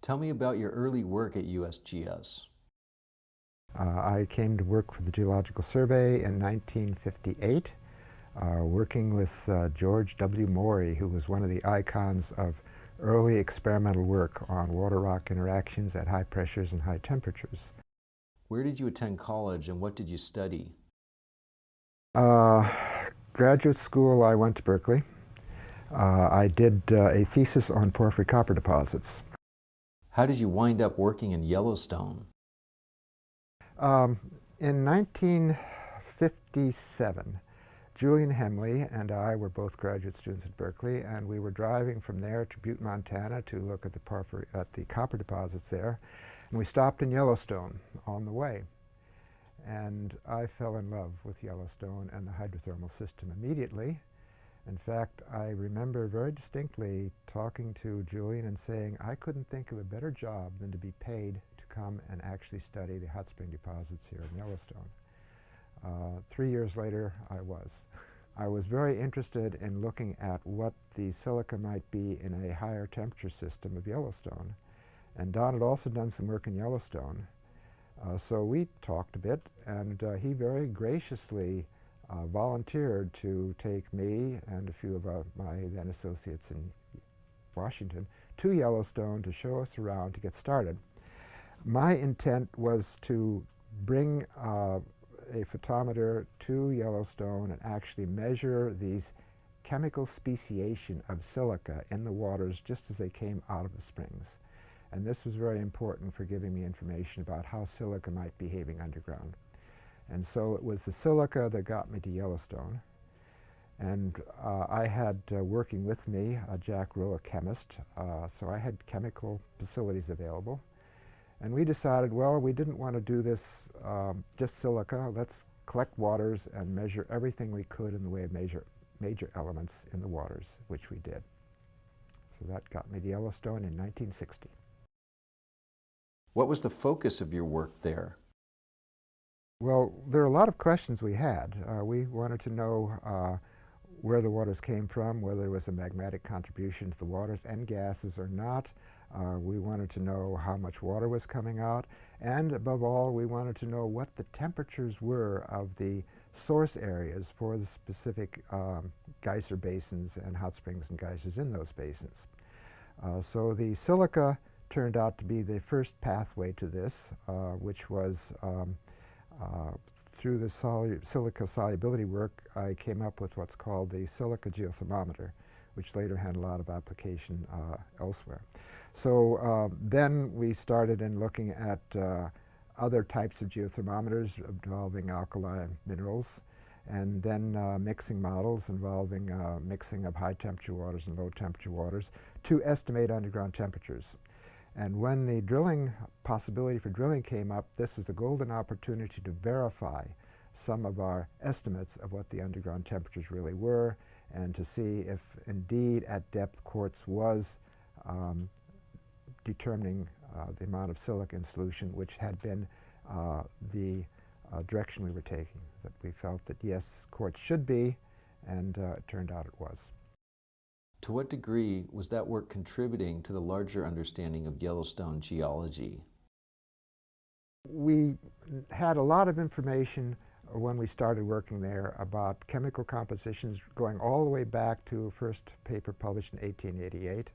Tell me about your early work at USGS. I came to work for the Geological Survey in 1958, working with George W. Morey, who was one of the icons of early experimental work on water-rock interactions at high pressures and high temperatures. Where did you attend college and what did you study? Graduate school, I went to Berkeley. I did a thesis on porphyry copper deposits. How did you wind up working in Yellowstone? In 1957, Julian Hemley and I were both graduate students at Berkeley, and we were driving from there to Butte, Montana to look at the copper deposits there. And we stopped in Yellowstone on the way. And I fell in love with Yellowstone and the hydrothermal system immediately. In fact, I remember very distinctly talking to Julian and saying I couldn't think of a better job than to be paid to come and actually study the hot spring deposits here in Yellowstone. 3 years later, I was. I was very interested in looking at what the silica might be in a higher temperature system of Yellowstone. And Don had also done some work in Yellowstone. So we talked a bit, and he very graciously volunteered to take me and a few of my then associates in Washington to Yellowstone to show us around to get started. My intent was to bring a photometer to Yellowstone and actually measure these chemical speciation of silica in the waters just as they came out of the springs. And this was very important for giving me information about how silica might be behaving underground. And so it was the silica that got me to Yellowstone. And I had working with me Jack Rowe, a chemist, so I had chemical facilities available. And we decided, well, we didn't want to do this just silica. Let's collect waters and measure everything we could in the way of major elements in the waters, which we did. So that got me to Yellowstone in 1960. What was the focus of your work there? Well, there are a lot of questions we had. We wanted to know where the waters came from, whether there was a magmatic contribution to the waters and gases or not. We wanted to know how much water was coming out, and above all, we wanted to know what the temperatures were of the source areas for the specific geyser basins and hot springs and geysers in those basins. So the silica turned out to be the first pathway to this, which was through the silica solubility work, I came up with what's called the silica geothermometer, which later had a lot of application elsewhere. So then we started in looking at other types of geothermometers involving alkaline minerals, and then mixing models involving mixing of high temperature waters and low temperature waters to estimate underground temperatures. And when the possibility for drilling came up, this was a golden opportunity to verify some of our estimates of what the underground temperatures really were, and to see if indeed at depth quartz was determining the amount of silica in solution, which had been the direction we were taking, that we felt that yes, quartz should be, and it turned out it was. To what degree was that work contributing to the larger understanding of Yellowstone geology? We had a lot of information when we started working there about chemical compositions going all the way back to a first paper published in 1888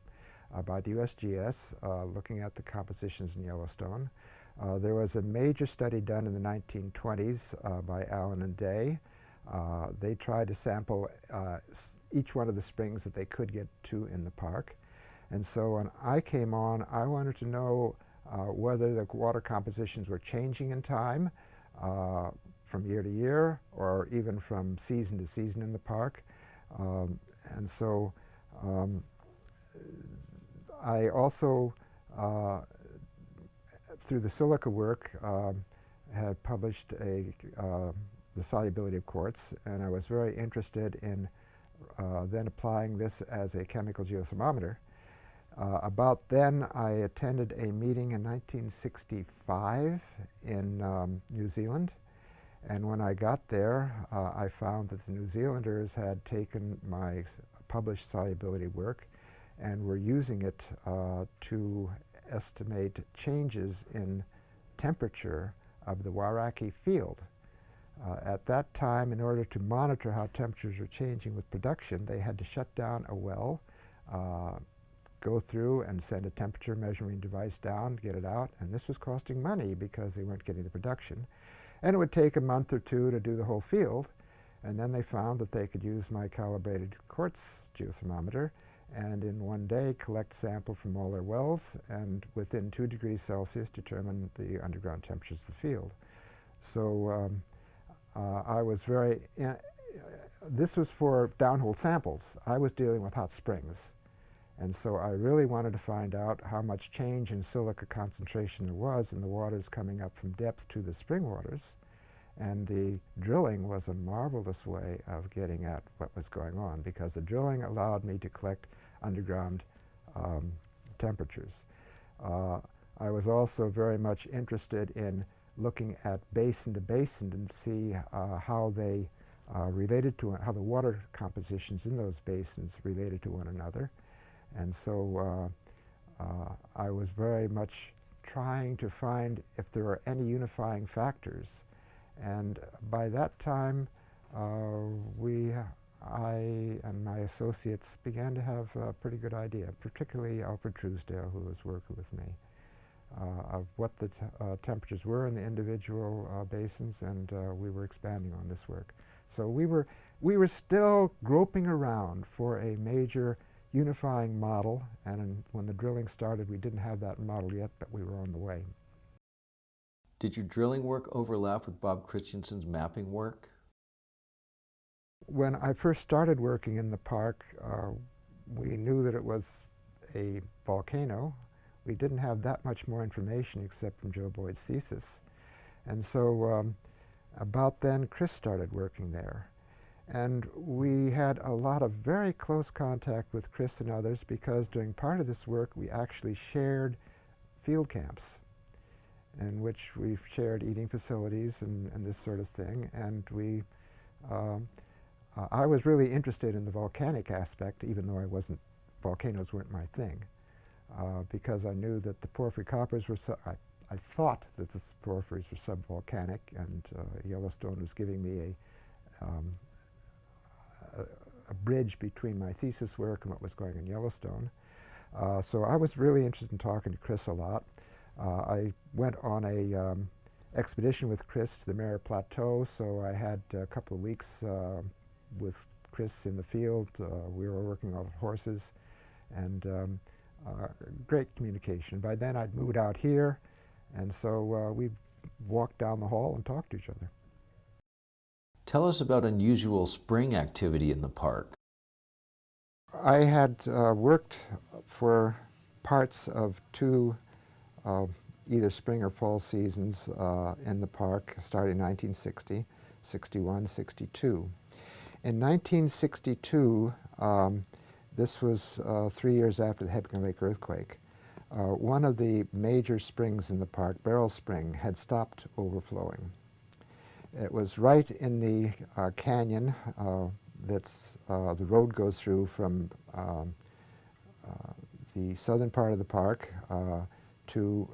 by the USGS looking at the compositions in Yellowstone. There was a major study done in the 1920s by Allen and Day. They tried to sample each one of the springs that they could get to in the park. And so when I came on, I wanted to know whether the water compositions were changing in time from year to year, or even from season to season in the park. And so I also, through the silica work, had published the solubility of quartz, and I was very interested in then applying this as a chemical geothermometer. About then, I attended a meeting in 1965 in New Zealand, and when I got there, I found that the New Zealanders had taken my published solubility work and were using it to estimate changes in temperature of the Wairaki field. At that time, in order to monitor how temperatures were changing with production, they had to shut down a well, go through and send a temperature measuring device down, get it out, and this was costing money because they weren't getting the production. And it would take a month or two to do the whole field, and then they found that they could use my calibrated quartz geothermometer and in one day collect sample from all their wells and within 2 degrees Celsius determine the underground temperatures of the field. So I was this was for downhole samples. I was dealing with hot springs. And so I really wanted to find out how much change in silica concentration there was in the waters coming up from depth to the spring waters. And the drilling was a marvelous way of getting at what was going on because the drilling allowed me to collect underground temperatures. I was also very much interested in looking at basin to basin and see how they related to how the water compositions in those basins related to one another. And so I was very much trying to find if there were any unifying factors. And by that time, I and my associates began to have a pretty good idea, particularly Alfred Truesdale, who was working with me, of what the temperatures were in the individual basins, and we were expanding on this work. So we were still groping around for a major unifying model, and when the drilling started, we didn't have that model yet, but we were on the way. Did your drilling work overlap with Bob Christensen's mapping work? When I first started working in the park, we knew that it was a volcano. We didn't have that much more information except from Joe Boyd's thesis. And so about then, Chris started working there. And we had a lot of very close contact with Chris and others because during part of this work, we actually shared field camps in which we shared eating facilities and this sort of thing. And I was really interested in the volcanic aspect, even though volcanoes weren't my thing, because I knew that the porphyry coppers were, I thought that the porphyries were subvolcanic, and Yellowstone was giving me a bridge between my thesis work and what was going on in Yellowstone. So I was really interested in talking to Chris a lot. I went on a expedition with Chris to the Mare Plateau, so I had a couple of weeks with Chris in the field. We were working on horses, and great communication. By then I'd moved out here, and so we walked down the hall and talked to each other. Tell us about unusual spring activity in the park. I had worked for parts of 2 either spring or fall seasons in the park, starting in 1960, 61, 62. In 1962, this was 3 years after the Hebgen Lake earthquake, one of the major springs in the park, Beryl Spring, had stopped overflowing. It was right in the canyon that's the road goes through from the southern part of the park to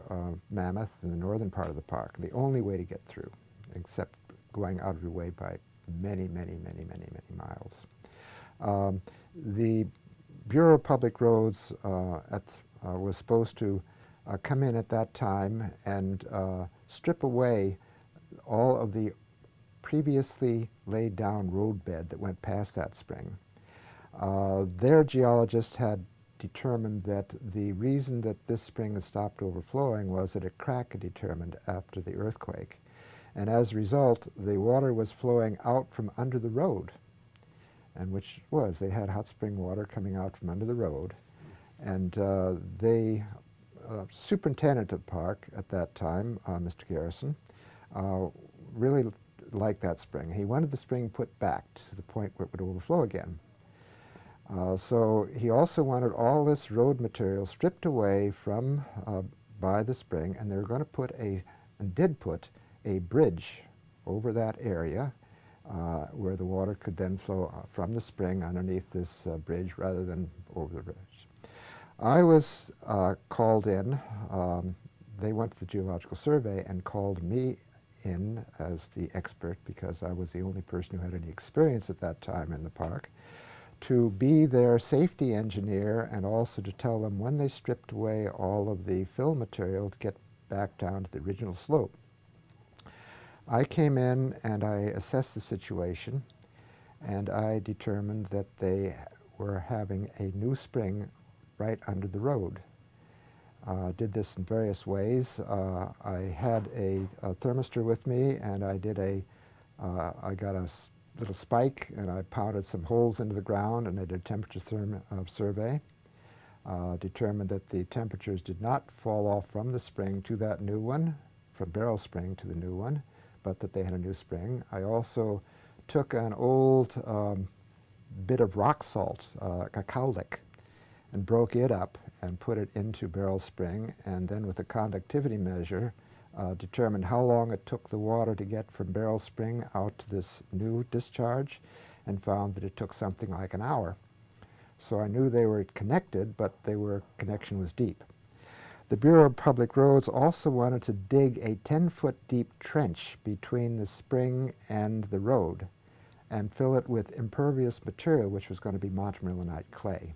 Mammoth in the northern part of the park. The only way to get through, except going out of your way by many, many, many, many, many miles. The Bureau of Public Roads was supposed to come in at that time and strip away all of the previously laid down road bed that went past that spring. Their geologist had determined that the reason that this spring had stopped overflowing was that a crack had determined after the earthquake. And as a result, the water was flowing out from under the road, and they had hot spring water coming out from under the road. And the superintendent of the park at that time, Mr. Garrison, really liked that spring. He wanted the spring put back to the point where it would overflow again. So he also wanted all this road material stripped away from by the spring, and they were going to put and did put a bridge over that area where the water could then flow from the spring underneath this bridge rather than over the bridge. I was called in. They went to the Geological Survey and called me in as the expert, because I was the only person who had any experience at that time in the park, to be their safety engineer and also to tell them when they stripped away all of the fill material to get back down to the original slope. I came in and I assessed the situation, and I determined that they were having a new spring right under the road. Did this in various ways. I had a thermistor with me, and I got a little spike, and I pounded some holes into the ground, and I did a temperature survey. Determined that the temperatures did not fall off from the spring to that new one, from Beryl Spring to the new one, but that they had a new spring. I also took an old bit of rock salt, a cowlick, and broke it up and put it into Beryl Spring, and then with a conductivity measure determined how long it took the water to get from Beryl Spring out to this new discharge, and found that it took something like an hour. So I knew they were connected, but connection was deep. The Bureau of Public Roads also wanted to dig a 10-foot deep trench between the spring and the road and fill it with impervious material, which was going to be montmorillonite clay,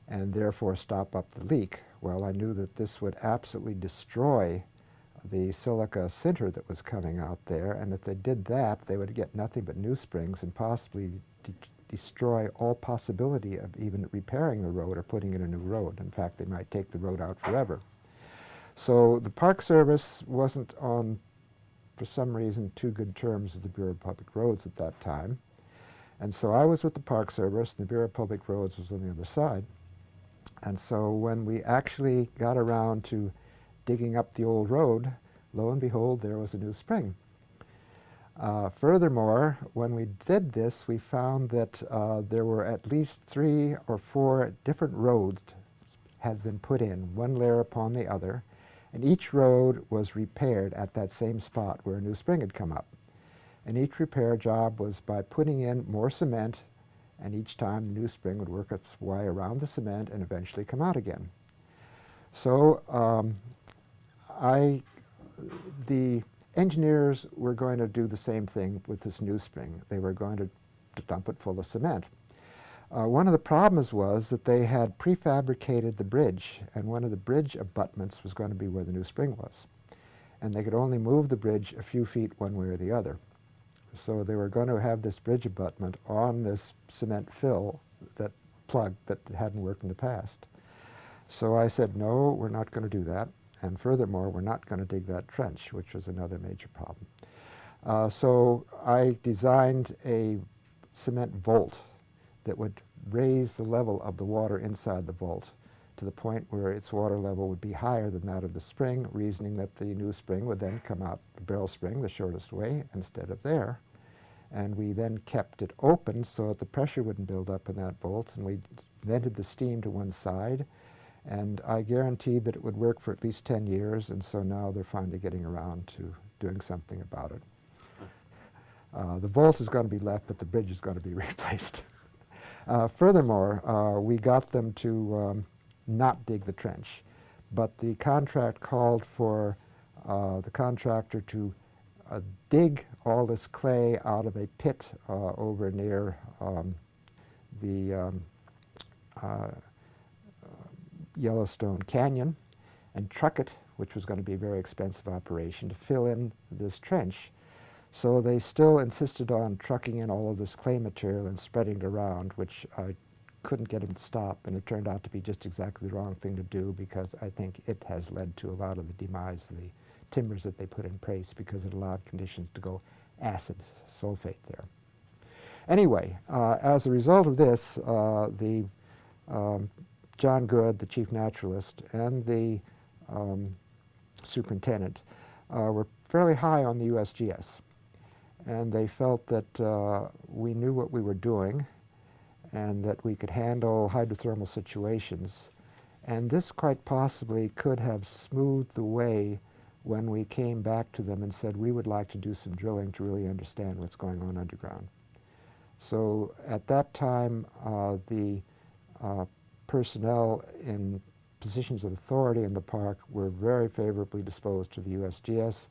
and therefore stop up the leak. Well, I knew that this would absolutely destroy the silica sinter that was coming out there, and if they did that, they would get nothing but new springs and possibly destroy all possibility of even repairing the road or putting in a new road. In fact, they might take the road out forever. So the Park Service wasn't on, for some reason, too good terms with the Bureau of Public Roads at that time. And so I was with the Park Service, and the Bureau of Public Roads was on the other side. And so when we actually got around to digging up the old road, lo and behold, there was a new spring. Furthermore, when we did this, we found that there were at least 3 or 4 different roads had been put in, one layer upon the other, and each road was repaired at that same spot where a new spring had come up. And each repair job was by putting in more cement, and each time the new spring would work its way around the cement and eventually come out again. So the engineers were going to do the same thing with this new spring. They were going to dump it full of cement. One of the problems was that they had prefabricated the bridge, and one of the bridge abutments was going to be where the new spring was. And they could only move the bridge a few feet one way or the other. So they were going to have this bridge abutment on this cement fill, that plug that hadn't worked in the past. So I said, no, we're not going to do that. And furthermore, we're not going to dig that trench, which was another major problem. So I designed a cement vault that would raise the level of the water inside the vault to the point where its water level would be higher than that of the spring, reasoning that the new spring would then come out the Beryl Spring, the shortest way, instead of there. And we then kept it open so that the pressure wouldn't build up in that vault, and we vented the steam to one side. And I guaranteed that it would work for at least 10 years, and so now they're finally getting around to doing something about it. The vault is going to be left, but the bridge is going to be replaced. Furthermore, we got them to not dig the trench, but the contract called for the contractor to dig all this clay out of a pit over near the Yellowstone Canyon, and truck it, which was going to be a very expensive operation, to fill in this trench. So they still insisted on trucking in all of this clay material and spreading it around, which I couldn't get them to stop, and it turned out to be just exactly the wrong thing to do, because I think it has led to a lot of the demise of the timbers that they put in place, because it allowed conditions to go acid sulfate there. Anyway, as a result of this, John Good, the chief naturalist, and the superintendent were fairly high on the USGS. And they felt that we knew what we were doing and that we could handle hydrothermal situations. And this quite possibly could have smoothed the way when we came back to them and said we would like to do some drilling to really understand what's going on underground. So at that time, the personnel in positions of authority in the park were very favorably disposed to the USGS.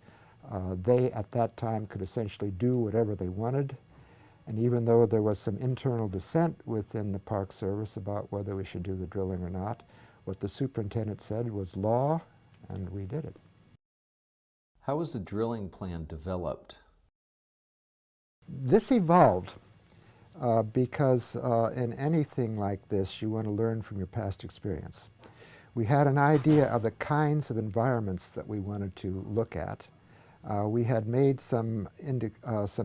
They, at that time, could essentially do whatever they wanted. And even though there was some internal dissent within the Park Service about whether we should do the drilling or not, what the superintendent said was law, and we did it. How was the drilling plan developed? This evolved because in anything like this, you want to learn from your past experience. We had an idea of the kinds of environments that we wanted to look at. We had made some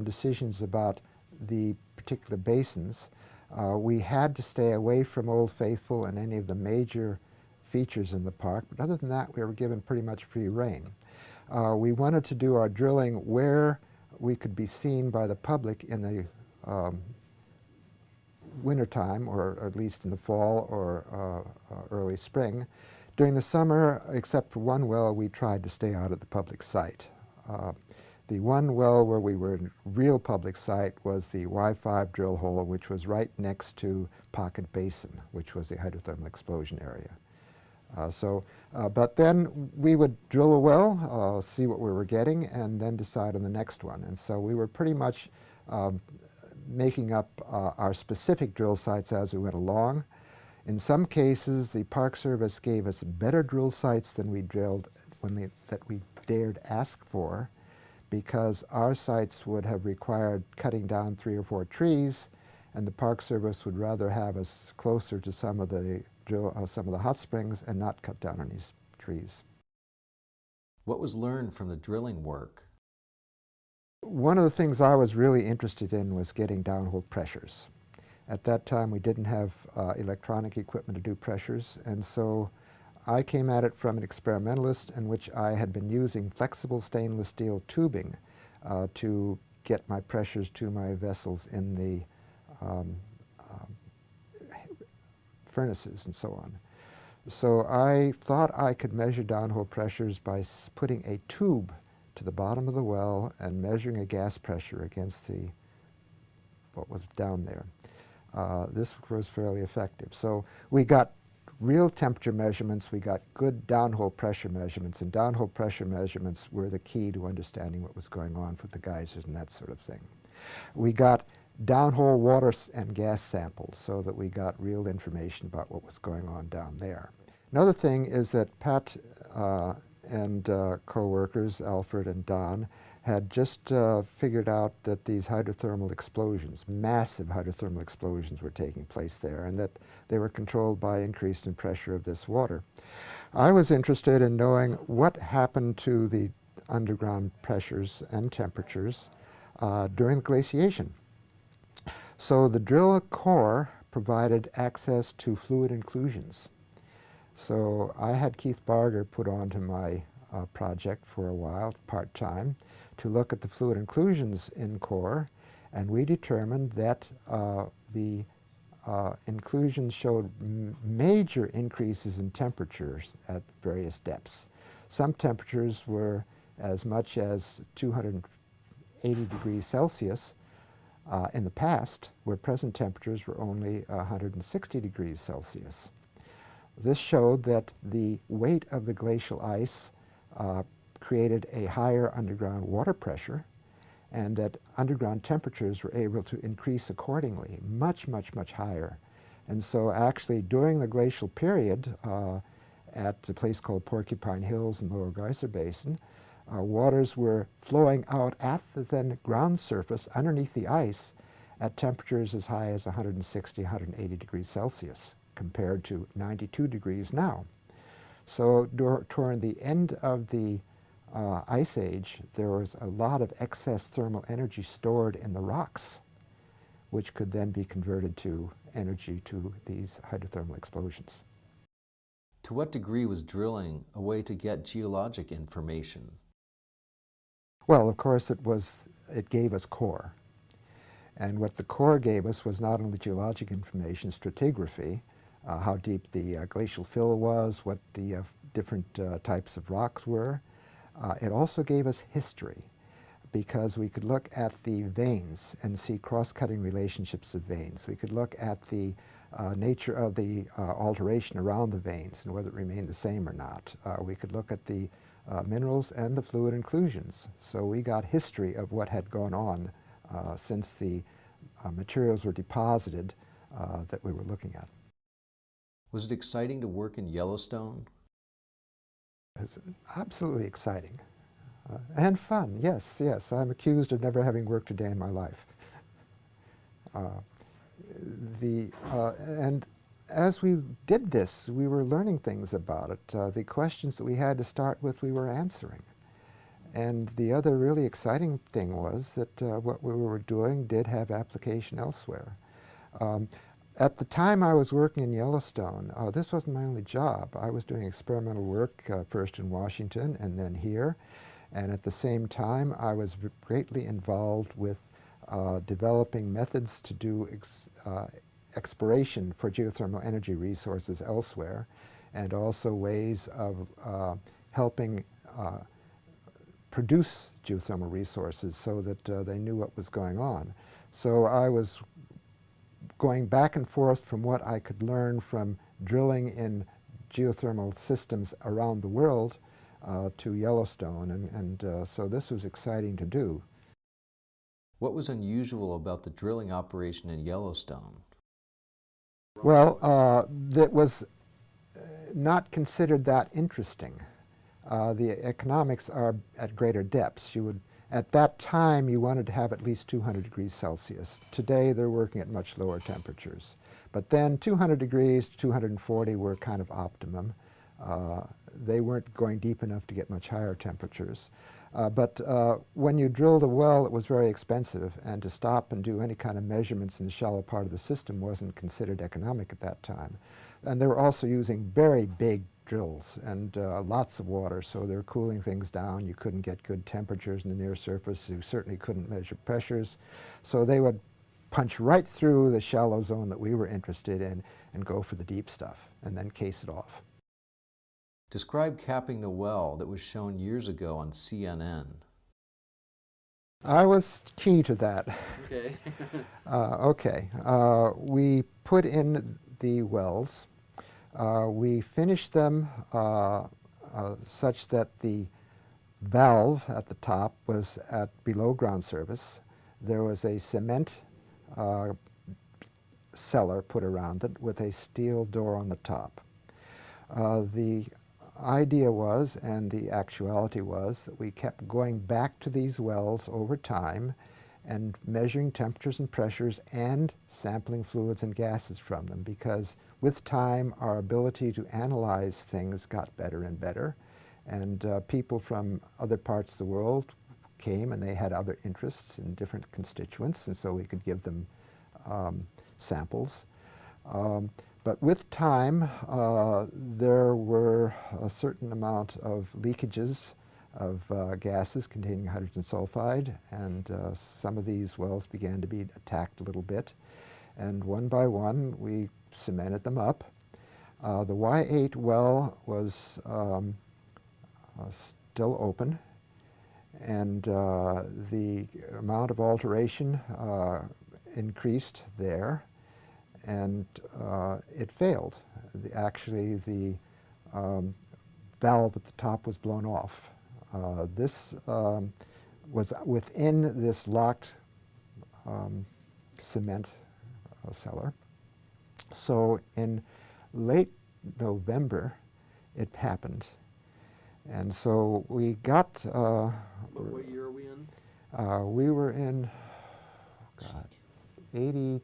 decisions about the particular basins. We had to stay away from Old Faithful and any of the major features in the park, but other than that, we were given pretty much free rein. We wanted to do our drilling where we could be seen by the public in the wintertime, or at least in the fall or early spring. During the summer, except for one well, we tried to stay out of the public site. The one well where we were in real public sight was the Y5 drill hole, which was right next to Pocket Basin, which was the hydrothermal explosion area. But then we would drill a well, see what we were getting, and then decide on the next one. And so we were pretty much making up our specific drill sites as we went along. In some cases, the Park Service gave us better drill sites than we drilled that we dared ask for, because our sites would have required cutting down 3 or 4 trees, and the Park Service would rather have us closer to some of the hot springs and not cut down any trees. What was learned from the drilling work? One of the things I was really interested in was getting downhole pressures. At that time, we didn't have electronic equipment to do pressures, and so I came at it from an experimentalist in which I had been using flexible stainless steel tubing to get my pressures to my vessels in the furnaces and so on. So I thought I could measure downhole pressures by putting a tube to the bottom of the well and measuring a gas pressure against what was down there. This was fairly effective. So we got real temperature measurements, we got good downhole pressure measurements, and downhole pressure measurements were the key to understanding what was going on with the geysers and that sort of thing. We got downhole water and gas samples so that we got real information about what was going on down there. Another thing is that Pat and co-workers, Alfred and Don, had just figured out that these hydrothermal explosions, massive hydrothermal explosions, were taking place there, and that they were controlled by increase in pressure of this water. I was interested in knowing what happened to the underground pressures and temperatures during the glaciation. So the drill core provided access to fluid inclusions. So I had Keith Barger put onto my project for a while, part-time, to look at the fluid inclusions in core, and we determined that the inclusions showed major increases in temperatures at various depths. Some temperatures were as much as 280 degrees Celsius in the past, where present temperatures were only 160 degrees Celsius. This showed that the weight of the glacial ice created a higher underground water pressure, and that underground temperatures were able to increase accordingly, much, much, much higher. And so actually during the glacial period at a place called Porcupine Hills in Lower Geyser Basin, waters were flowing out at the then ground surface underneath the ice at temperatures as high as 160, 180 degrees Celsius, compared to 92 degrees now. So toward the end of the Ice Age, there was a lot of excess thermal energy stored in the rocks, which could then be converted to energy to these hydrothermal explosions. To what degree was drilling a way to get geologic information? Well, of course, it gave us core. And what the core gave us was not only geologic information, stratigraphy, how deep the glacial fill was, what the different types of rocks were. It also gave us history, because we could look at the veins and see cross-cutting relationships of veins. We could look at the nature of the alteration around the veins and whether it remained the same or not. We could look at the minerals and the fluid inclusions. So we got history of what had gone on since the materials were deposited that we were looking at. Was it exciting to work in Yellowstone? It's absolutely exciting and fun. Yes, yes. I'm accused of never having worked a day in my life. And as we did this, we were learning things about it. The questions that we had to start with, we were answering. And the other really exciting thing was that what we were doing did have application elsewhere. At the time I was working in Yellowstone, this wasn't my only job. I was doing experimental work first in Washington and then here. And at the same time, I was greatly involved with developing methods to do exploration for geothermal energy resources elsewhere, and also ways of helping produce geothermal resources so that they knew what was going on. So I was going back and forth from what I could learn from drilling in geothermal systems around the world to Yellowstone, and so this was exciting to do. What was unusual about the drilling operation in Yellowstone? Well, that was not considered that interesting. The economics are at greater depths. At that time, you wanted to have at least 200 degrees Celsius. Today, they're working at much lower temperatures. But then 200 degrees to 240 were kind of optimum. They weren't going deep enough to get much higher temperatures. But when you drilled a well, it was very expensive, and to stop and do any kind of measurements in the shallow part of the system wasn't considered economic at that time. And they were also using very big drills and lots of water, so they were cooling things down. You couldn't get good temperatures in the near surface. You certainly couldn't measure pressures. So they would punch right through the shallow zone that we were interested in and go for the deep stuff, and then case it off. Describe capping the well that was shown years ago on CNN. I was key to that. Okay. Okay. We put in the wells. We finished them such that the valve at the top was at below ground surface. There was a cement cellar put around it with a steel door on the top. The idea was, and the actuality was, that we kept going back to these wells over time and measuring temperatures and pressures and sampling fluids and gases from them, because with time our ability to analyze things got better and better, and people from other parts of the world came and they had other interests in different constituents, and so we could give them samples. But with time, there were a certain amount of leakages of gases containing hydrogen sulfide, and some of these wells began to be attacked a little bit. And one by one, we cemented them up. The Y8 well was still open, and the amount of alteration increased there, and it failed. Actually, the valve at the top was blown off. This was within this locked cement cellar. So in late November, it happened. And so we got... What year are we in? We were in, God, 80...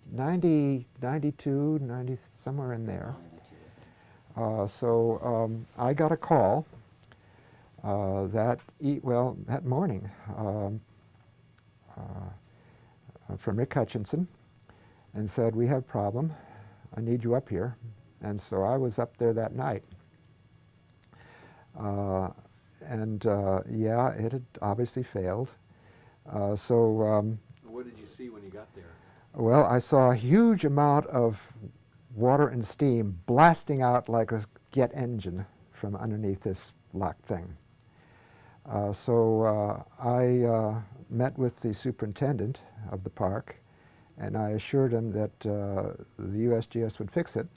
90, 92, 90, somewhere in there. So I got a call that morning from Rick Hutchinson, and said, "We have a problem. I need you up here." And so I was up there that night. Yeah, it had obviously failed. What did you see when you got there? Well, I saw a huge amount of water and steam blasting out like a jet engine from underneath this locked thing. So I met with the superintendent of the park And I assured him that the USGS would fix it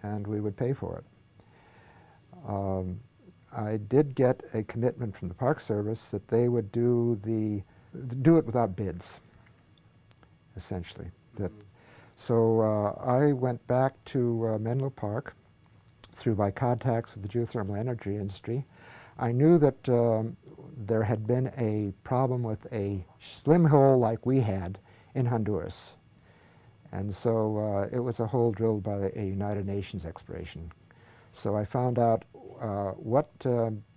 and we would pay for it. I did get a commitment from the Park Service that they would do it without bids, essentially. So I went back to Menlo Park through my contacts with the geothermal energy industry. I knew that there had been a problem with a slim hole like we had in Honduras. And so it was a hole drilled by a United Nations exploration. So I found out what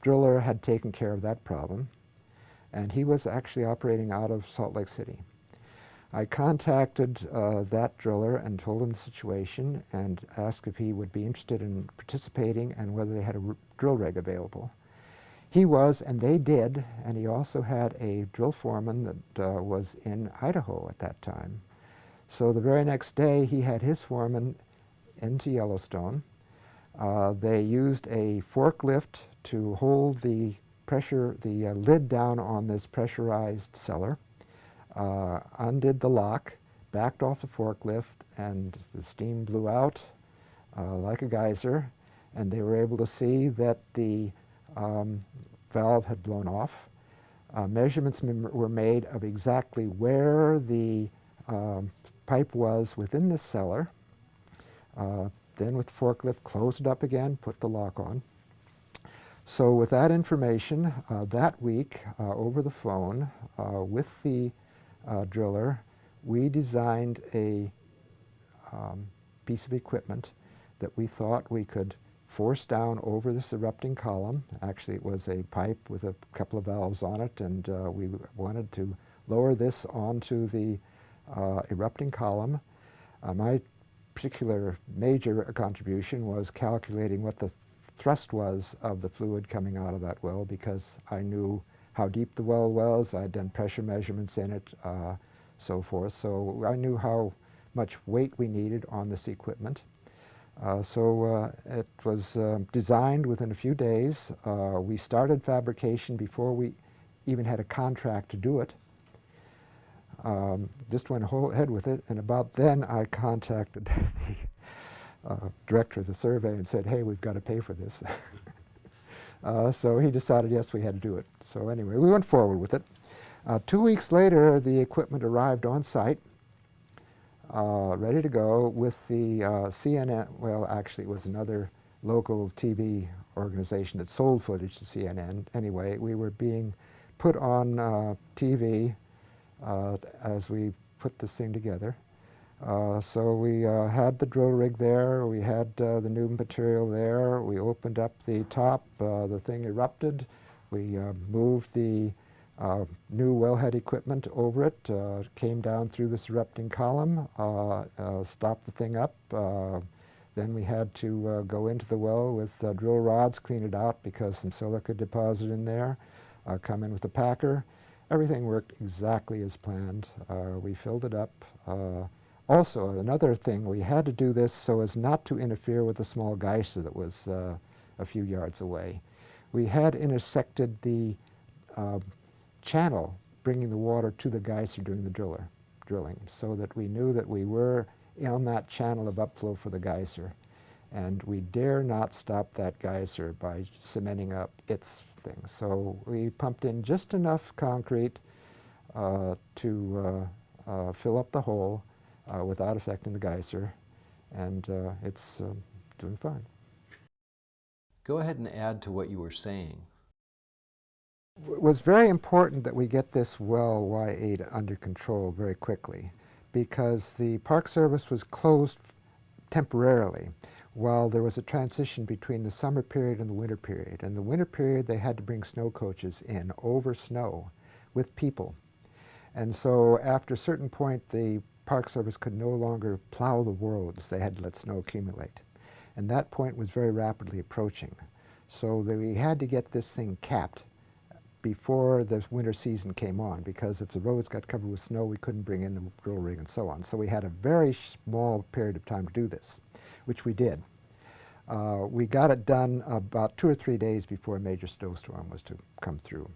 driller had taken care of that problem, and he was actually operating out of Salt Lake City. I contacted that driller and told him the situation and asked if he would be interested in participating and whether they had a drill rig available. He was, and they did, and he also had a drill foreman that was in Idaho at that time. So the very next day he had his foreman into Yellowstone. They used a forklift to hold the lid down on this pressurized cellar, undid the lock, backed off the forklift, and the steam blew out like a geyser, and they were able to see that the valve had blown off. Measurements were made of exactly where the pipe was within the cellar. Then with the forklift, closed it up again, put the lock on. So with that information, that week over the phone with the driller, we designed a piece of equipment that we thought we could force down over this erupting column. Actually, it was a pipe with a couple of valves on it, and we wanted to lower this onto the erupting column. My particular major contribution was calculating what the thrust was of the fluid coming out of that well, because I knew how deep the well was. I'd done pressure measurements in it, so forth. So I knew how much weight we needed on this equipment. So it was designed within a few days. We started fabrication before we even had a contract to do it. Just went ahead with it, and about then I contacted the director of the survey and said, hey, we've got to pay for this. So he decided, yes, we had to do it. So anyway, we went forward with it. 2 weeks later, the equipment arrived on site, ready to go with the CNN. Well, actually, it was another local TV organization that sold footage to CNN. Anyway, we were being put on TV as we put this thing together. So we had the drill rig there, we had the new material there, we opened up the top, the thing erupted, we moved the new wellhead equipment over it, came down through this erupting column, stopped the thing up. Then we had to go into the well with drill rods, clean it out because some silica deposited in there, come in with a packer. Everything worked exactly as planned. We filled it up. Also, another thing, we had to do this so as not to interfere with the small geyser that was a few yards away. We had intersected the channel bringing the water to the geyser during the drilling, so that we knew that we were on that channel of upflow for the geyser. And we dare not stop that geyser by cementing up its thing. So we pumped in just enough concrete to fill up the hole without affecting the geyser, and it's doing fine. Go ahead and add to what you were saying. It was very important that we get this well Y8 under control very quickly, because the Park Service was closed temporarily while there was a transition between the summer period and the winter period. In the winter period, they had to bring snow coaches in over snow with people. And so after a certain point, the Park Service could no longer plow the roads. They had to let snow accumulate. And that point was very rapidly approaching. So we had to get this thing capped before the winter season came on, because if the roads got covered with snow, we couldn't bring in the drill rig and so on. So we had a very small period of time to do this, which we did. We got it done about 2 or 3 days before a major snowstorm was to come through.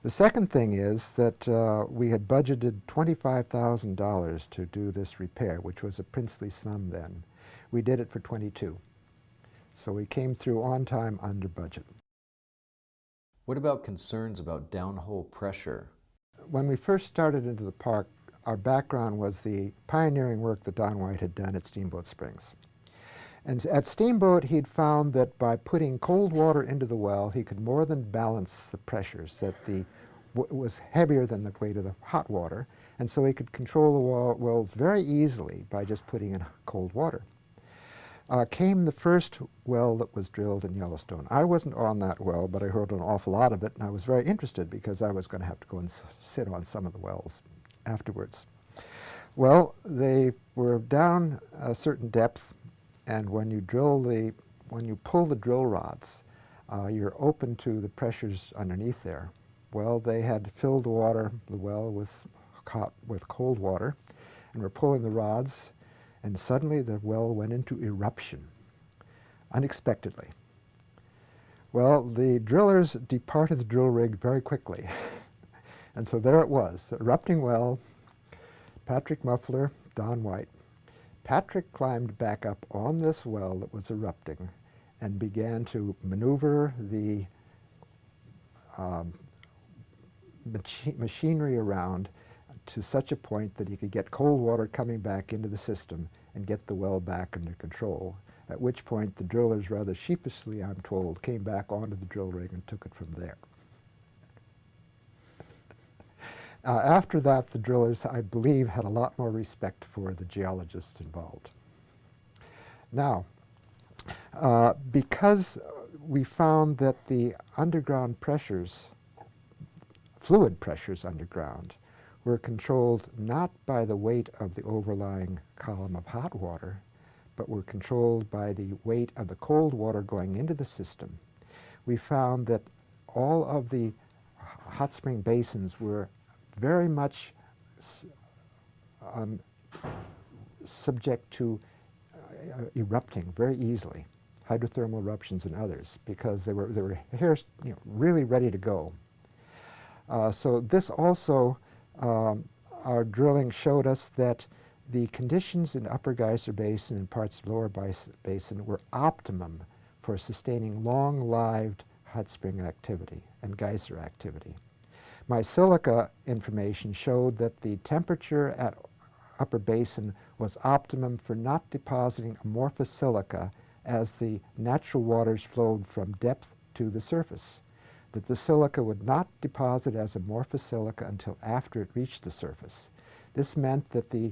The second thing is that we had budgeted $25,000 to do this repair, which was a princely sum then. We did it for 22. So we came through on time, under budget. What about concerns about downhole pressure? When we first started into the park, our background was the pioneering work that Don White had done at Steamboat Springs. And at Steamboat, he'd found that by putting cold water into the well, he could more than balance the pressures, that it was heavier than the weight of the hot water, and so he could control the wells very easily by just putting in cold water. Came the first well that was drilled in Yellowstone. I wasn't on that well, but I heard an awful lot of it, and I was very interested because I was going to have to go and sit on some of the wells afterwards. Well, they were down a certain depth, and when you pull the drill rods, you're open to the pressures underneath there. Well, they had filled the well with cold water, and were pulling the rods, and suddenly the well went into eruption, unexpectedly. Well, the drillers departed the drill rig very quickly. And so there it was, erupting well, Patrick Muffler, Don White. Patrick climbed back up on this well that was erupting and began to maneuver the machinery around to such a point that he could get cold water coming back into the system and get the well back under control, at which point the drillers, rather sheepishly, I'm told, came back onto the drill rig and took it from there. After that, the drillers, I believe, had a lot more respect for the geologists involved. Now, because we found that the underground pressures, fluid pressures underground, were controlled not by the weight of the overlying column of hot water, but were controlled by the weight of the cold water going into the system, we found that all of the hot spring basins were very much subject to erupting very easily, hydrothermal eruptions and others, because they were here, really ready to go. So this also, our drilling showed us that the conditions in Upper Geyser Basin and parts of Lower Basin were optimum for sustaining long-lived hot spring activity and geyser activity. My silica information showed that the temperature at Upper Basin was optimum for not depositing amorphous silica as the natural waters flowed from depth to the surface, that the silica would not deposit as amorphous silica until after it reached the surface. This meant that the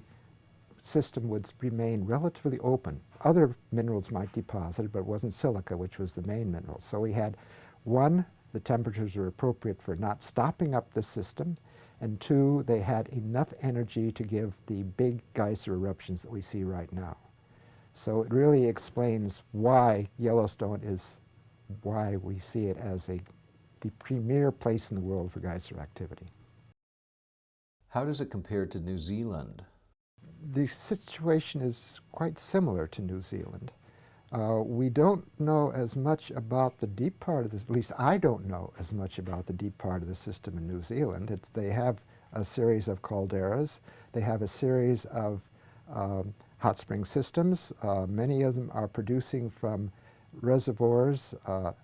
system would remain relatively open. Other minerals might deposit, but it wasn't silica, which was the main mineral. So we had, one, the temperatures were appropriate for not stopping up the system, and two, they had enough energy to give the big geyser eruptions that we see right now. So it really explains why Yellowstone is, why we see it as the premier place in the world for geyser activity. How does it compare to New Zealand? The situation is quite similar to New Zealand. We don't know as much about the deep part of this, at least I don't know as much about the deep part of the system in New Zealand. They have a series of calderas. They have a series of hot spring systems. Many of them are producing from reservoirs,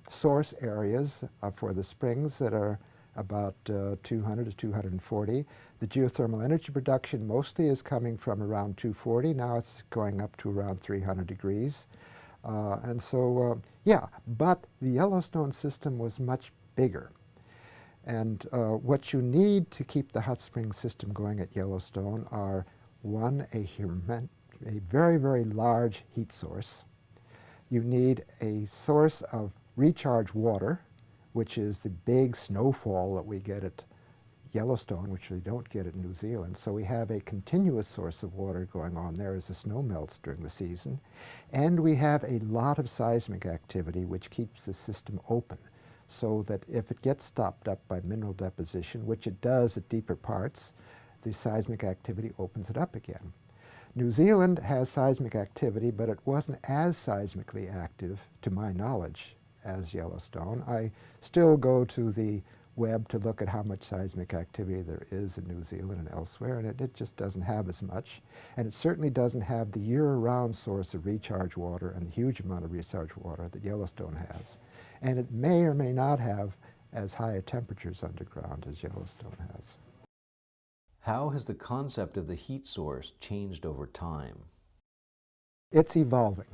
source areas for the springs that are about 200 to 240. The geothermal energy production mostly is coming from around 240. Now it's going up to around 300 degrees. Yeah, but the Yellowstone system was much bigger. And what you need to keep the hot spring system going at Yellowstone are, one, a very, very large heat source. You need a source of recharge water, which is the big snowfall that we get at Yellowstone, which we don't get at New Zealand. So we have a continuous source of water going on there as the snow melts during the season. And we have a lot of seismic activity which keeps the system open, so that if it gets stopped up by mineral deposition, which it does at deeper parts, the seismic activity opens it up again. New Zealand has seismic activity, but it wasn't as seismically active, to my knowledge, as Yellowstone. I still go to the web to look at how much seismic activity there is in New Zealand and elsewhere, and it just doesn't have as much. And it certainly doesn't have the year-round source of recharge water and the huge amount of recharge water that Yellowstone has. And it may or may not have as high a temperatures underground as Yellowstone has. How has the concept of the heat source changed over time? It's evolving.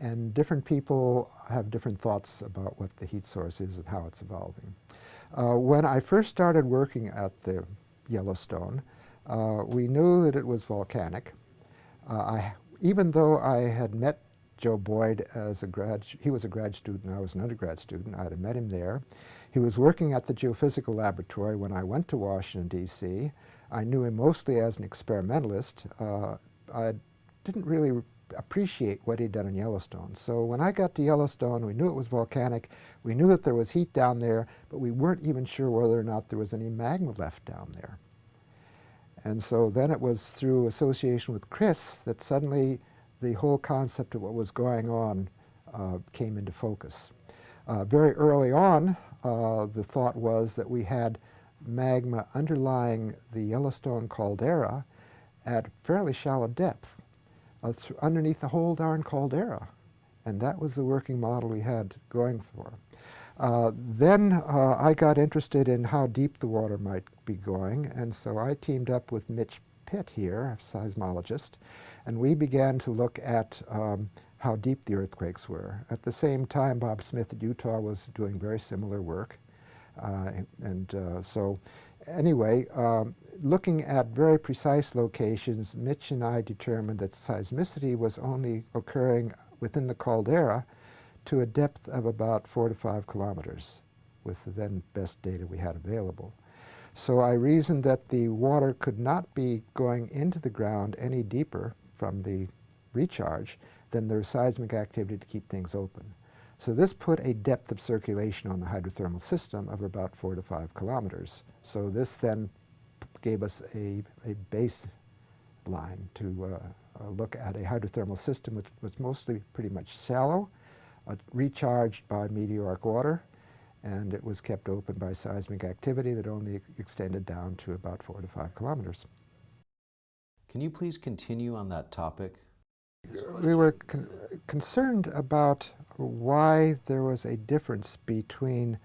And different people have different thoughts about what the heat source is and how it's evolving. When I first started working at the Yellowstone, we knew that it was volcanic. Even though I had met Joe Boyd as he was a grad student, I was an undergrad student, I had met him there. He was working at the geophysical laboratory when I went to Washington, D.C. I knew him mostly as an experimentalist. I didn't really appreciate what he'd done in Yellowstone. So when I got to Yellowstone, we knew it was volcanic, we knew that there was heat down there, but we weren't even sure whether or not there was any magma left down there. And so then it was through association with Chris that suddenly the whole concept of what was going on came into focus. Very early on, the thought was that we had magma underlying the Yellowstone caldera at fairly shallow depth. Underneath the whole darn caldera. And that was the working model we had going for. Then I got interested in how deep the water might be going, and so I teamed up with Mitch Pitt here, a seismologist, and we began to look at how deep the earthquakes were. At the same time, Bob Smith at Utah was doing very similar work. So anyway, looking at very precise locations, Mitch and I determined that seismicity was only occurring within the caldera to a depth of about 4 to 5 kilometers with the then best data we had available. So I reasoned that the water could not be going into the ground any deeper from the recharge than their seismic activity to keep things open. So this put a depth of circulation on the hydrothermal system of about 4 to 5 kilometers. So this then gave us a baseline to look at a hydrothermal system which was mostly pretty much shallow, recharged by meteoric water, and it was kept open by seismic activity that only extended down to about 4 to 5 kilometers. Can you please continue on that topic? We were concerned about why there was a difference between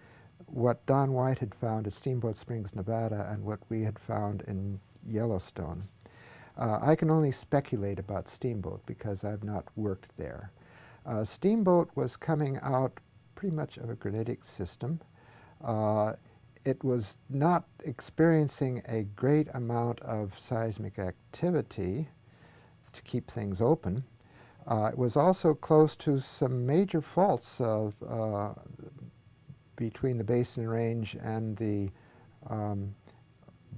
what Don White had found at Steamboat Springs, Nevada, and what we had found in Yellowstone. I can only speculate about Steamboat because I've not worked there. Steamboat was coming out pretty much of a granitic system. It was not experiencing a great amount of seismic activity to keep things open. It was also close to some major faults of, between the Basin Range and the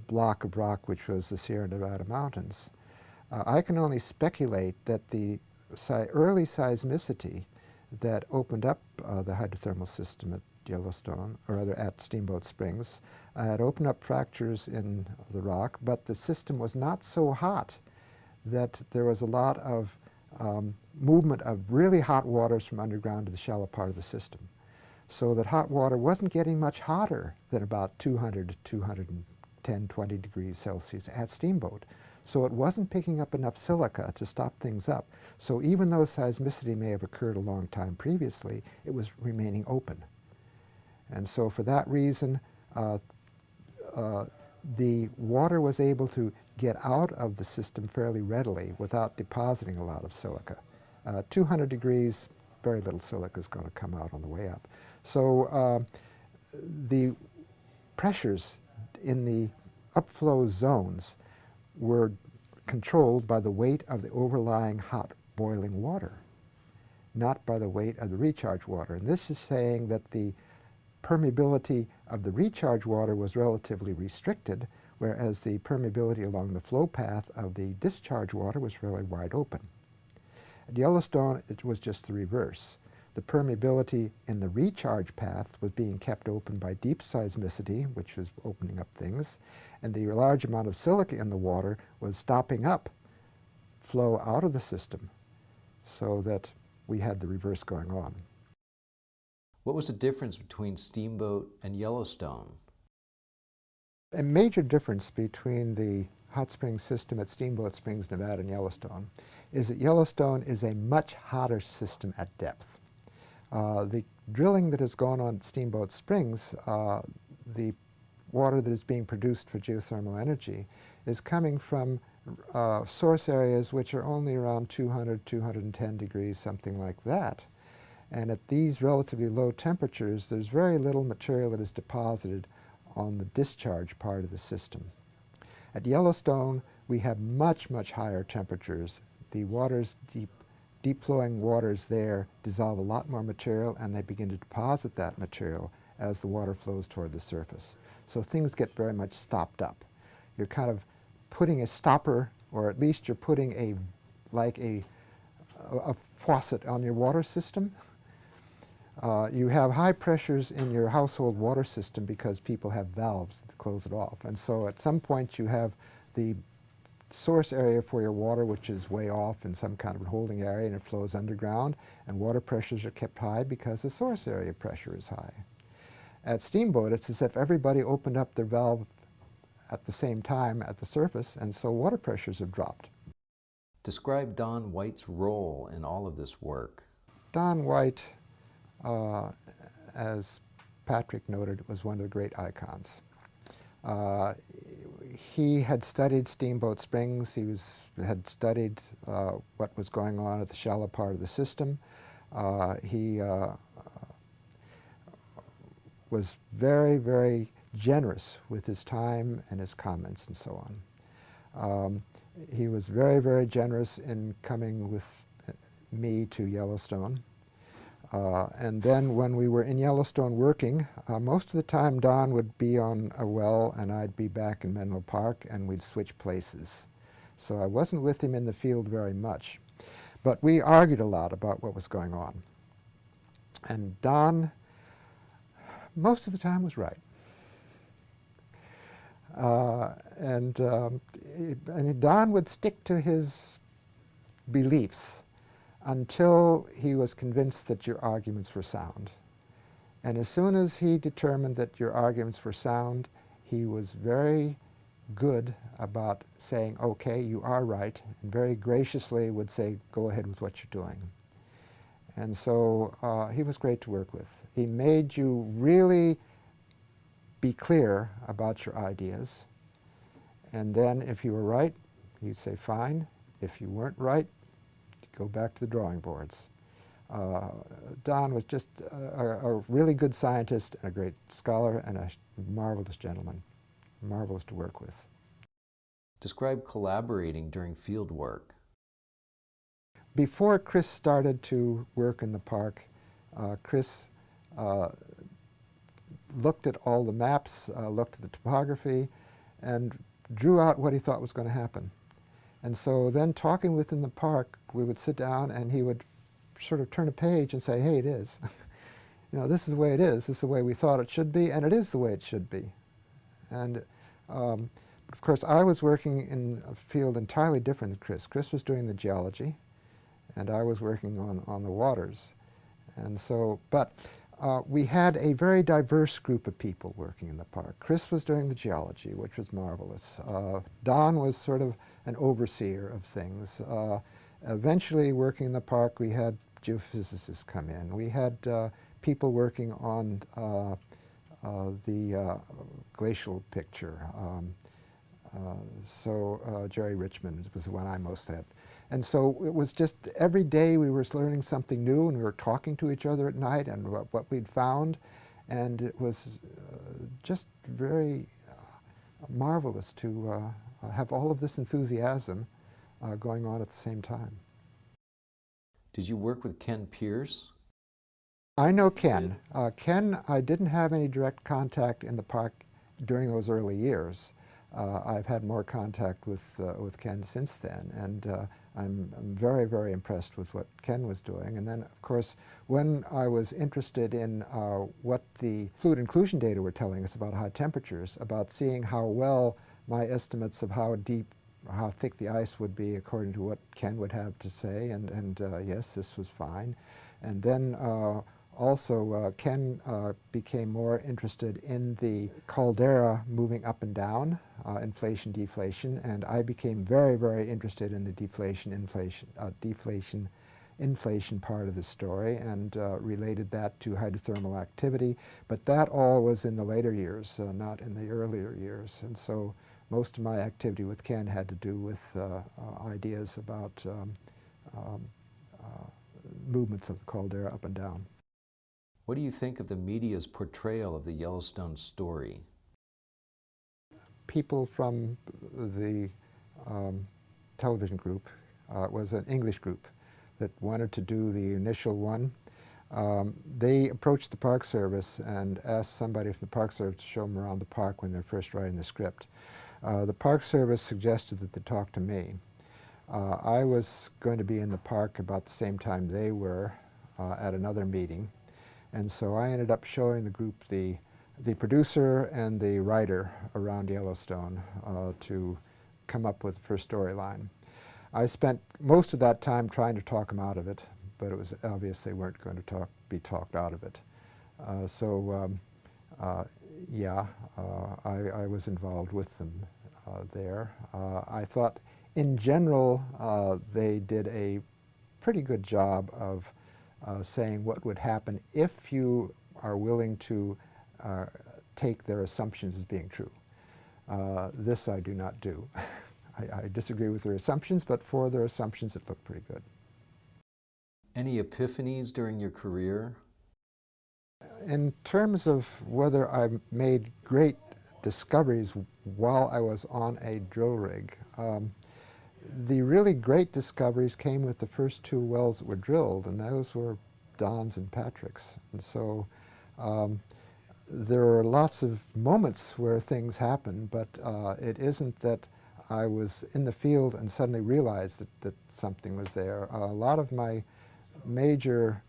block of rock which was the Sierra Nevada Mountains. I can only speculate that the early seismicity that opened up the hydrothermal system at Yellowstone, or rather at Steamboat Springs, had opened up fractures in the rock, but the system was not so hot that there was a lot of movement of really hot waters from underground to the shallow part of the system. So that hot water wasn't getting much hotter than about 200 to 210, 20 degrees Celsius at Steamboat. So it wasn't picking up enough silica to stop things up. So even though seismicity may have occurred a long time previously, it was remaining open. And so for that reason, the water was able to get out of the system fairly readily without depositing a lot of silica. 200 degrees, very little silica is going to come out on the way up. So the pressures in the upflow zones were controlled by the weight of the overlying hot boiling water, not by the weight of the recharge water. And this is saying that the permeability of the recharge water was relatively restricted, whereas the permeability along the flow path of the discharge water was really wide open. At Yellowstone, it was just the reverse. The permeability in the recharge path was being kept open by deep seismicity, which was opening up things, and the large amount of silica in the water was stopping up flow out of the system, so that we had the reverse going on. What was the difference between Steamboat and Yellowstone? A major difference between the hot spring system at Steamboat Springs, Nevada and Yellowstone is that Yellowstone is a much hotter system at depth. The drilling that has gone on at Steamboat Springs, the water that is being produced for geothermal energy is coming from source areas which are only around 200, 210 degrees, something like that. And at these relatively low temperatures, there's very little material that is deposited on the discharge part of the system. At Yellowstone, we have much, much higher temperatures. The waters, deep flowing waters there dissolve a lot more material, and they begin to deposit that material as the water flows toward the surface. So things get very much stopped up. You're kind of putting a stopper, or at least you're putting a faucet on your water system. You have high pressures in your household water system because people have valves to close it off. And so at some point you have the source area for your water, which is way off in some kind of holding area, and it flows underground, and water pressures are kept high because the source area pressure is high. At Steamboat, it's as if everybody opened up their valve at the same time at the surface, and so water pressures have dropped. Describe Don White's role in all of this work. Don White, as Patrick noted, was one of the great icons. He had studied Steamboat Springs. He had studied what was going on at the shallow part of the system. He was very, very generous with his time and his comments and so on. He was very, very generous in coming with me to Yellowstone. And then when we were in Yellowstone working, most of the time Don would be on a well and I'd be back in Menlo Park, and we'd switch places. So I wasn't with him in the field very much. But we argued a lot about what was going on. And Don, most of the time, was right. And Don would stick to his beliefs until he was convinced that your arguments were sound. And as soon as he determined that your arguments were sound, he was very good about saying, okay, you are right, and very graciously would say, go ahead with what you're doing. And so he was great to work with. He made you really be clear about your ideas. And then if you were right, he'd say, fine. If you weren't right, go back to the drawing boards. Don was just a really good scientist, and a great scholar, and a marvelous gentleman, marvelous to work with. Describe collaborating during field work. Before Chris started to work in the park, Chris looked at all the maps, looked at the topography, and drew out what he thought was going to happen. And so then talking within the park, we would sit down and he would sort of turn a page and say, hey, it is. You know, this is the way it is. This is the way we thought it should be, and it is the way it should be. And of course, I was working in a field entirely different than Chris. Chris was doing the geology, and I was working on the waters. And so, but we had a very diverse group of people working in the park. Chris was doing the geology, which was marvelous. Don was sort of an overseer of things. Eventually, working in the park, we had geophysicists come in. We had people working on the glacial picture. Jerry Richmond was the one I most had. And so it was just every day we were learning something new, and we were talking to each other at night and what we'd found. And it was just very marvelous to have all of this enthusiasm going on at the same time. Did you work with Ken Pierce? I know Ken. Ken, I didn't have any direct contact in the park during those early years. I've had more contact with Ken since then, and I'm very, very impressed with what Ken was doing. And then, of course, when I was interested in what the fluid inclusion data were telling us about high temperatures, about seeing how well my estimates of how deep, how thick the ice would be according to what Ken would have to say, and yes, this was fine. And then Also, Ken became more interested in the caldera moving up and down, inflation, deflation, and I became very, very interested in the deflation, inflation part of the story, and related that to hydrothermal activity. But that all was in the later years, not in the earlier years. And so most of my activity with Ken had to do with ideas about movements of the caldera up and down. What do you think of the media's portrayal of the Yellowstone story? People from the television group, it was an English group that wanted to do the initial one. They approached the Park Service and asked somebody from the Park Service to show them around the park when they're first writing the script. The Park Service suggested that they talk to me. I was going to be in the park about the same time they were at another meeting, and so I ended up showing the group the producer and the writer around Yellowstone to come up with the first storyline. I spent most of that time trying to talk them out of it, but it was obvious they weren't going to be talked out of it. Yeah, I was involved with them there. I thought, in general, they did a pretty good job of saying what would happen if you are willing to take their assumptions as being true. This I do not do. I disagree with their assumptions, but for their assumptions it looked pretty good. Any epiphanies during your career? In terms of whether I made great discoveries while I was on a drill rig, the really great discoveries came with the first two wells that were drilled, and those were Don's and Patrick's. And so there are lots of moments where things happen, but it isn't that I was in the field and suddenly realized that something was there. A lot of my major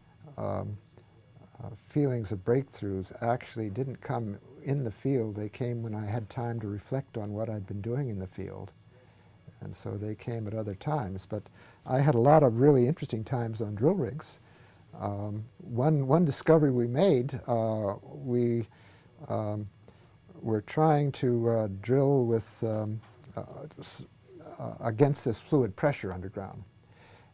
feelings of breakthroughs actually didn't come in the field. They came when I had time to reflect on what I'd been doing in the field. And so they came at other times. But I had a lot of really interesting times on drill rigs. One discovery we made, we were trying to drill with against this fluid pressure underground.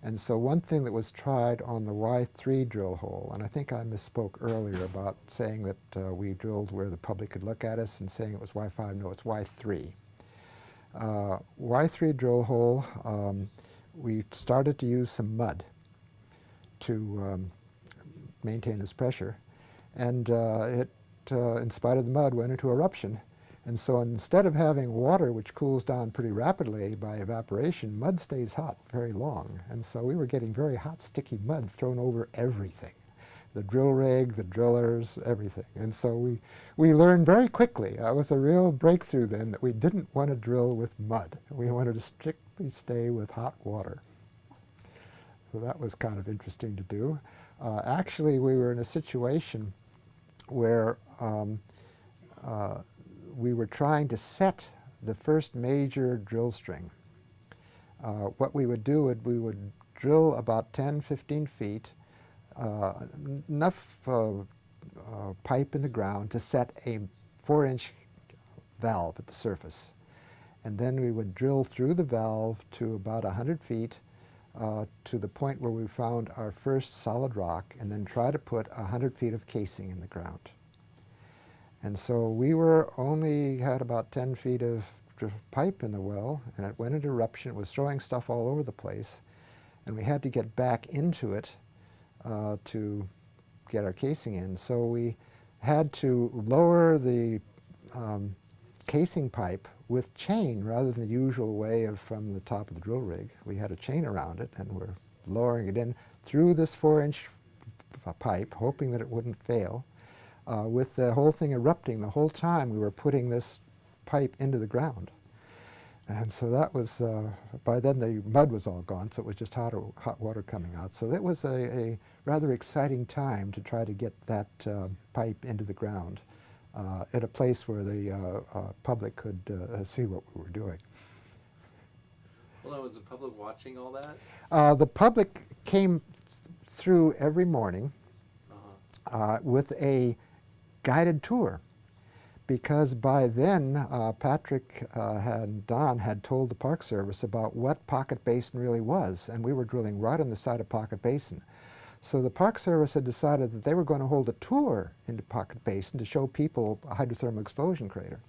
And so one thing that was tried on the Y3 drill hole, and I think I misspoke earlier about saying that we drilled where the public could look at us and saying it was Y5, no, it's Y3. Y3 drill hole, we started to use some mud to maintain this pressure, and it, in spite of the mud, went into eruption. And so instead of having water which cools down pretty rapidly by evaporation, mud stays hot very long. And so we were getting very hot, sticky mud thrown over everything. The drill rig, the drillers, everything. And so we learned very quickly. It was a real breakthrough then that we didn't want to drill with mud. We wanted to strictly stay with hot water. So that was kind of interesting to do. Actually, we were in a situation where we were trying to set the first major drill string. What we would do is we would drill about 10, 15 feet, enough pipe in the ground to set a 4-inch valve at the surface. And then we would drill through the valve to about 100 feet to the point where we found our first solid rock, and then try to put 100 feet of casing in the ground. And so we had about 10 feet of pipe in the well, and it went into eruption. It was throwing stuff all over the place, and we had to get back into it to get our casing in. So we had to lower the casing pipe with chain rather than the usual way from the top of the drill rig. We had a chain around it, and we're lowering it in through this 4-inch pipe, hoping that it wouldn't fail. With the whole thing erupting the whole time, we were putting this pipe into the ground. And so that was, by then the mud was all gone, so it was just hot water coming out. So that was a rather exciting time to try to get that pipe into the ground at a place where the public could see what we were doing. Well, was the public watching all that? The public came through every morning. with a guided tour. Because by then, Patrick and Don had told the Park Service about what Pocket Basin really was, and we were drilling right on the side of Pocket Basin. So the Park Service had decided that they were going to hold a tour into Pocket Basin to show people a hydrothermal explosion crater.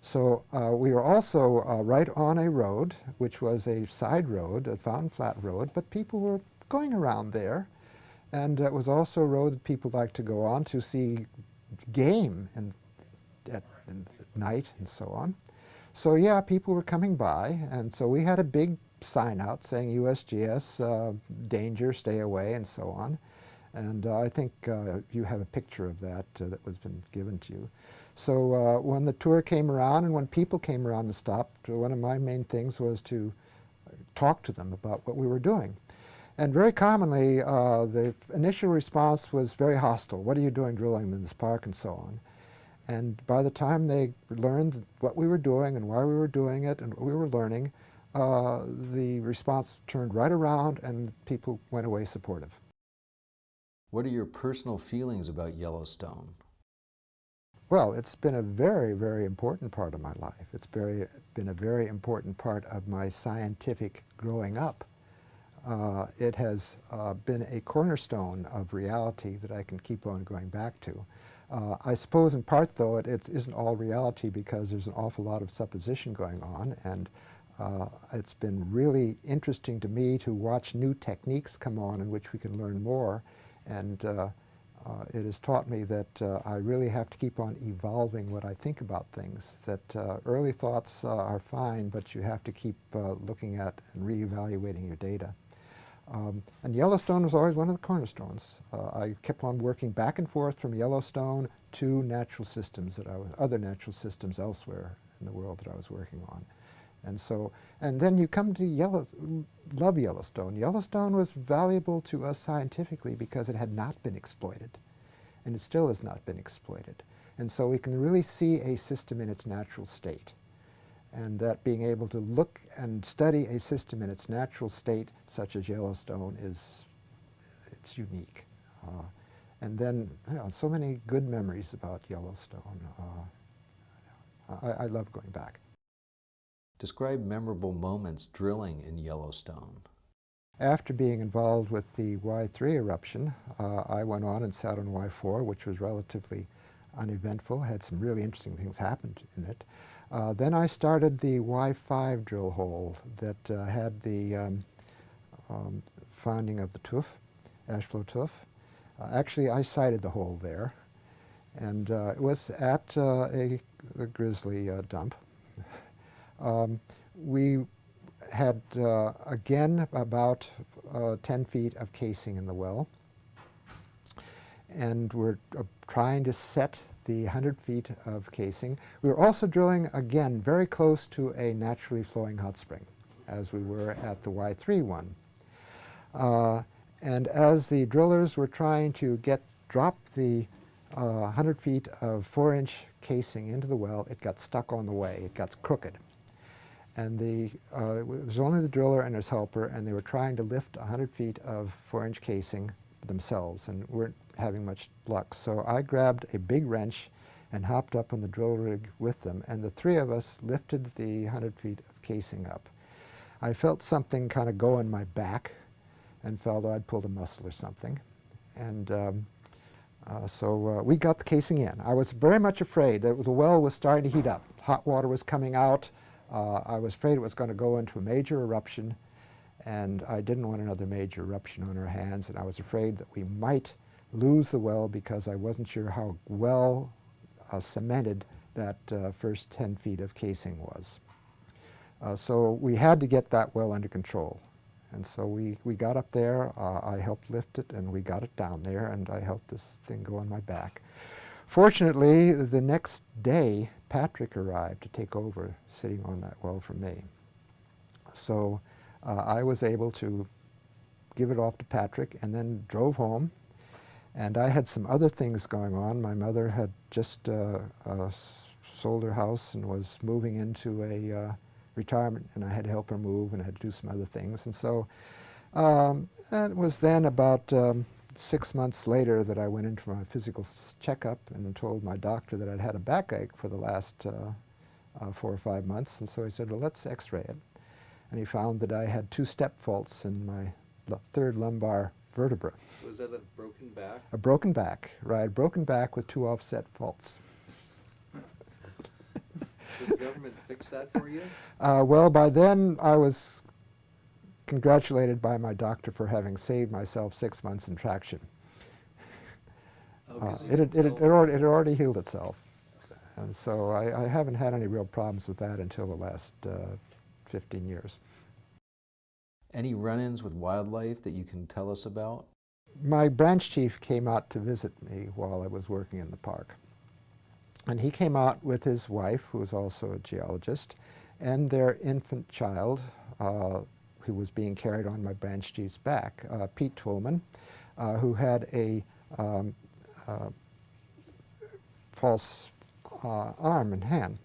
So we were also right on a road, which was a side road, a fountain flat road, but people were going around there. And it was also a road that people liked to go on to see game at night and so on. So yeah, people were coming by, and so we had a big sign out saying USGS, danger, stay away, and so on. And I think you have a picture of that that was been given to you. So when the tour came around and when people came around and stopped, one of my main things was to talk to them about what we were doing. And very commonly, the initial response was very hostile. What are you doing drilling in this park, and so on. And by the time they learned what we were doing and why we were doing it and what we were learning, the response turned right around and people went away supportive. What are your personal feelings about Yellowstone? Well, it's been a very, very important part of my life. It's been a very important part of my scientific growing up. It has been a cornerstone of reality that I can keep on going back to. I suppose in part, though, it isn't all reality because there's an awful lot of supposition going on, and it's been really interesting to me to watch new techniques come on in which we can learn more, and it has taught me that I really have to keep on evolving what I think about things, that early thoughts are fine, but you have to keep looking at and reevaluating your data. And Yellowstone was always one of the cornerstones. I kept on working back and forth from Yellowstone to natural systems other natural systems elsewhere in the world that I was working on. And so, and then you come to love Yellowstone. Yellowstone was valuable to us scientifically because it had not been exploited, and it still has not been exploited. And so we can really see a system in its natural state. And that being able to look and study a system in its natural state, such as Yellowstone, it's unique. And then, so many good memories about Yellowstone. I love going back. Describe memorable moments drilling in Yellowstone. After being involved with the Y3 eruption, I went on and sat on Y4, which was relatively uneventful, had some really interesting things happened in it. Then I started the Y5 drill hole that had the finding of the tuff, ashflow tuff. Actually, I sited the hole there, and it was at a grizzly dump. We had, again, about 10 feet of casing in the well, and we're trying to set the 100 feet of casing. We were also drilling, again, very close to a naturally flowing hot spring, as we were at the Y3 one. And as the drillers were trying to drop the 100 feet of 4-inch casing into the well, it got stuck on the way. It got crooked. And it was only the driller and his helper, and they were trying to lift 100 feet of 4-inch casing themselves and weren't having much luck. So I grabbed a big wrench and hopped up on the drill rig with them, and the three of us lifted the 100 feet of casing up. I felt something kind of go in my back and felt I'd pulled a muscle or something. And so we got the casing in. I was very much afraid that the well was starting to heat up. Hot water was coming out. I was afraid it was going to go into a major eruption, and I didn't want another major eruption on our hands, and I was afraid that we might lose the well because I wasn't sure how well cemented that first 10 feet of casing was. So we had to get that well under control. And so we got up there, I helped lift it, and we got it down there, and I helped this thing go on my back. Fortunately, the next day, Patrick arrived to take over, sitting on that well from me. So I was able to give it off to Patrick and then drove home. And I had some other things going on. My mother had just sold her house and was moving into a retirement, and I had to help her move, and I had to do some other things. And so it was then about 6 months later that I went in for my physical checkup and told my doctor that I'd had a backache for the last 4 or 5 months. And so he said, well, let's x-ray it. And he found that I had 2 step faults in my third lumbar vertebra. So is that a broken back? A broken back, right, broken back with 2 offset faults. Does the government fix that for you? Well, by then I was congratulated by my doctor for having saved myself 6 months in traction. Oh, 'cause you It can had tell- already healed itself. And so I haven't had any real problems with that until the last 15 years. Any run-ins with wildlife that you can tell us about? My branch chief came out to visit me while I was working in the park. And he came out with his wife, who was also a geologist, and their infant child, who was being carried on my branch chief's back, Pete Tolman, who had a false arm and hand.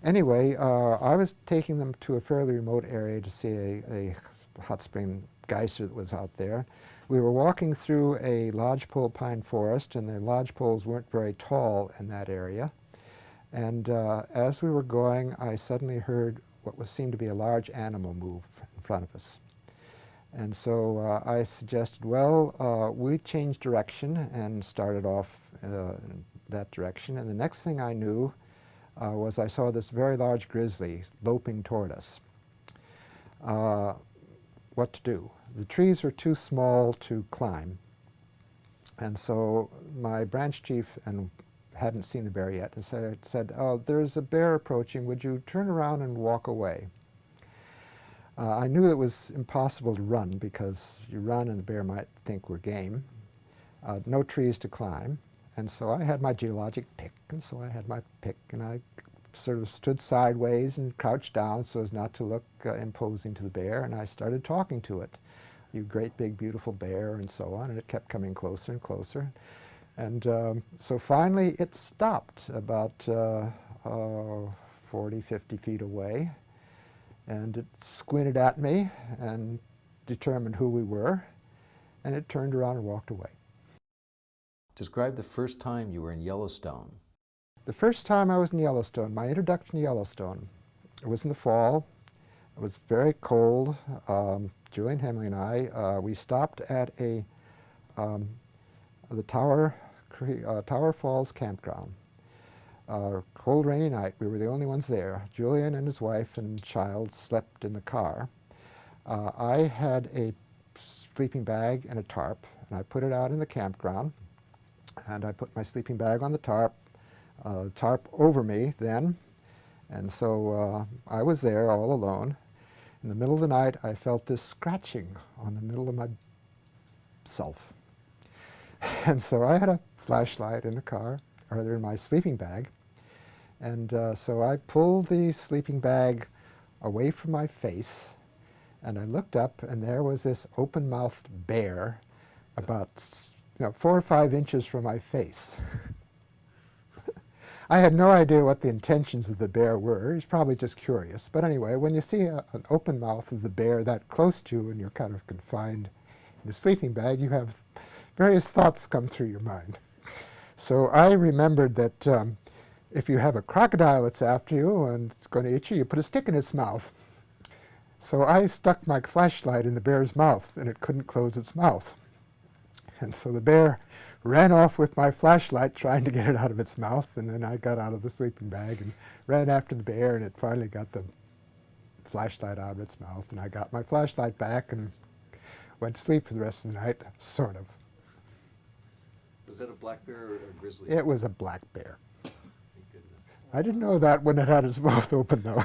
Anyway, I was taking them to a fairly remote area to see a hot spring geyser that was out there. We were walking through a lodgepole pine forest, and the lodgepoles weren't very tall in that area. And as we were going, I suddenly heard what seemed to be a large animal move in front of us. And so I suggested, well, we changed direction and started off in that direction. And the next thing I knew was I saw this very large grizzly loping toward us. What to do? The trees were too small to climb. And so my branch chief hadn't seen the bear yet and said, oh, there's a bear approaching. Would you turn around and walk away? I knew it was impossible to run because you run and the bear might think we're game. No trees to climb. And so I had my geologic pick, and so I had my pick, and I sort of stood sideways and crouched down so as not to look imposing to the bear, and I started talking to it. You great big beautiful bear, and so on, and it kept coming closer and closer. And so finally it stopped about 40, 50 feet away, and it squinted at me and determined who we were, and it turned around and walked away. Describe the first time you were in Yellowstone. The first time I was in Yellowstone, my introduction to Yellowstone, it was in the fall. It was very cold. Julian Hemley and I, we stopped at the Tower Falls campground. Cold, rainy night. We were the only ones there. Julian and his wife and child slept in the car. I had a sleeping bag and a tarp, and I put it out in the campground, and I put my sleeping bag on the tarp over me then, and so I was there all alone. In the middle of the night, I felt this scratching on the middle of myself. And so I had a flashlight in the car, or in my sleeping bag, and so I pulled the sleeping bag away from my face, and I looked up, and there was this open-mouthed bear about 4 or 5 inches from my face. I had no idea what the intentions of the bear were. He's probably just curious. But anyway, when you see an open mouth of the bear that close to you and you're kind of confined in the sleeping bag, you have various thoughts come through your mind. So I remembered that if you have a crocodile that's after you and it's going to eat you, you put a stick in its mouth. So I stuck my flashlight in the bear's mouth, and it couldn't close its mouth. And so the bear ran off with my flashlight trying to get it out of its mouth, and then I got out of the sleeping bag and ran after the bear, and it finally got the flashlight out of its mouth, and I got my flashlight back and went to sleep for the rest of the night, sort of. Was that a black bear or a grizzly? It was a black bear. Thank goodness. I didn't know that when it had its mouth open, though.